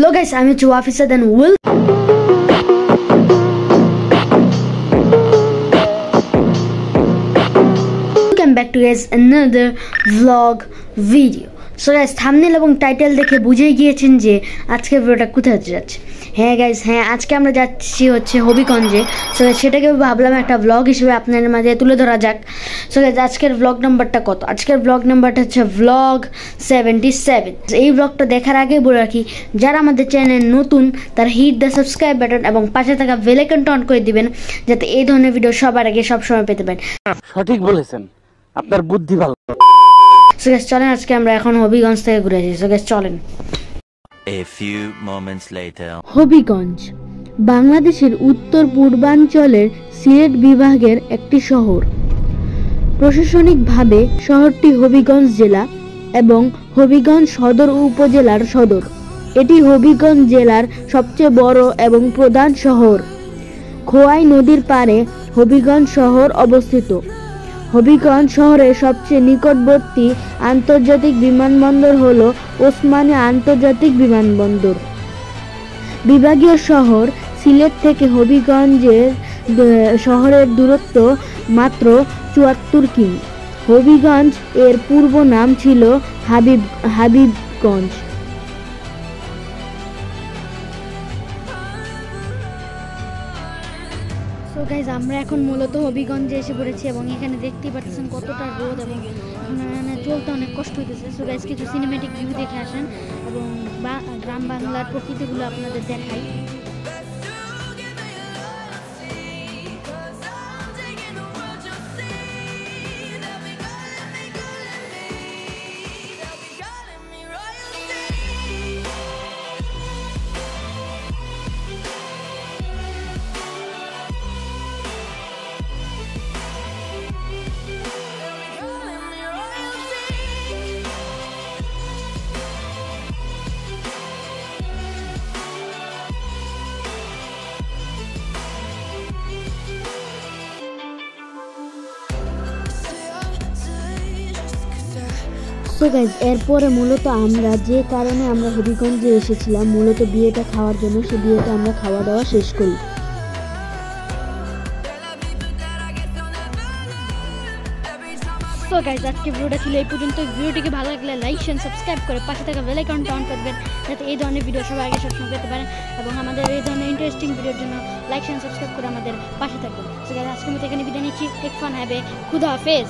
Hello guys, I'm your officer and welcome back to guys another vlog video. So guys, thumbnail এবং title দেখে বুঝেই গিয়েছেন যে আজকের ভিডিওটা কোথায় যাচ্ছে। হ্যাঁ গাইস, আজকে আমরা যাচ্ছি হচ্ছে হবিগঞ্জে। সো সেটাকে ভাবলাম একটা ব্লগ হিসেবে আপনাদের মাঝে তুলে ধরা যাক। সো গাইস, আজকের ব্লগ নাম্বারটা কত? আজকের ব্লগ নাম্বারটা হচ্ছে ব্লগ 77। এই ব্লগটা দেখার আগে বলে রাখি, যারা আমাদের চ্যানেল নতুন তারা হিট দ্য সাবস্ক্রাইব বাটন এবং পাশে থাকা বেল আইকনটা অন করে দিবেন, যাতে এই ধরনের ভিডিও সবার আগে সবসময় পেতে পারেন। সঠিক বলেছেন, আপনার বুদ্ধি ভালো। সো গাইস, চলেন আজকে আমরা এখন হবিগঞ্জ থেকে ঘুরে আসি। সো গাইস, চলেন। A few moments later. Habiganj বাংলাদেশের উত্তর পূর্বাঞ্চলের সিলেট বিভাগের একটি শহর। প্রশাসনিকভাবে শহরটি হবিগঞ্জ জেলা এবং হবিগঞ্জ সদর উপজেলার সদর। এটি হবিগঞ্জ জেলার সবচেয়ে বড় এবং প্রধান শহর। খোয়াই নদীর পাড়ে হবিগঞ্জ শহর অবস্থিত। হবিগঞ্জ শহরের সবচেয়ে নিকটবর্তী আন্তর্জাতিক বিমানবন্দর হল ওসমানী আন্তর্জাতিক বিমানবন্দর। বিভাগীয় শহর সিলেট থেকে হবিগঞ্জের শহরের দূরত্ব মাত্র ৭৪ কিমি। হবিগঞ্জ এর পূর্ব নাম ছিল হাবিবগঞ্জ। তো গাইজ, আমরা এখন মূলত হবিগঞ্জে এসে পড়েছি এবং এখানে দেখতেই পাচ্ছেন কতটা রোদ এবং চলতে অনেক কষ্ট হইতেছে। সো গাইজ, কিছু সিনেমেটিক ভিউ দেখে আসেন এবং গ্রাম বাংলার প্রকৃতিগুলো আপনাদের দেখাই। সো গাইজ, এরপরে মূলত আমরা যে কারণে আমরা হবিগঞ্জে এসেছিলাম মূলত বিয়েটা খাওয়ার জন্য, সে বিয়েটা আমরা খাওয়া দাওয়া শেষ করি। সো গাইজ, আজকে ভিডিওটা ছিল এই পর্যন্ত। ভিডিওটিকে ভালো লাগলে লাইক শেয়ার সাবস্ক্রাইব করে পাশে থাকা বেল আইকনটা অন করবেন, যাতে এই ধরনের ভিডিও সবার আগে সবসময় পেতে পারেন এবং আমাদের এই ধরনের ইন্টারেস্টিং ভিডিওর জন্য লাইক শেয়ার সাবস্ক্রাইব করে আমাদের পাশে থাকবেন। সো গাইজ, আজকের মতো এখানে বিদায় নিচ্ছি। টেক ফান, হ্যাভ এ খুদা হাফেজ।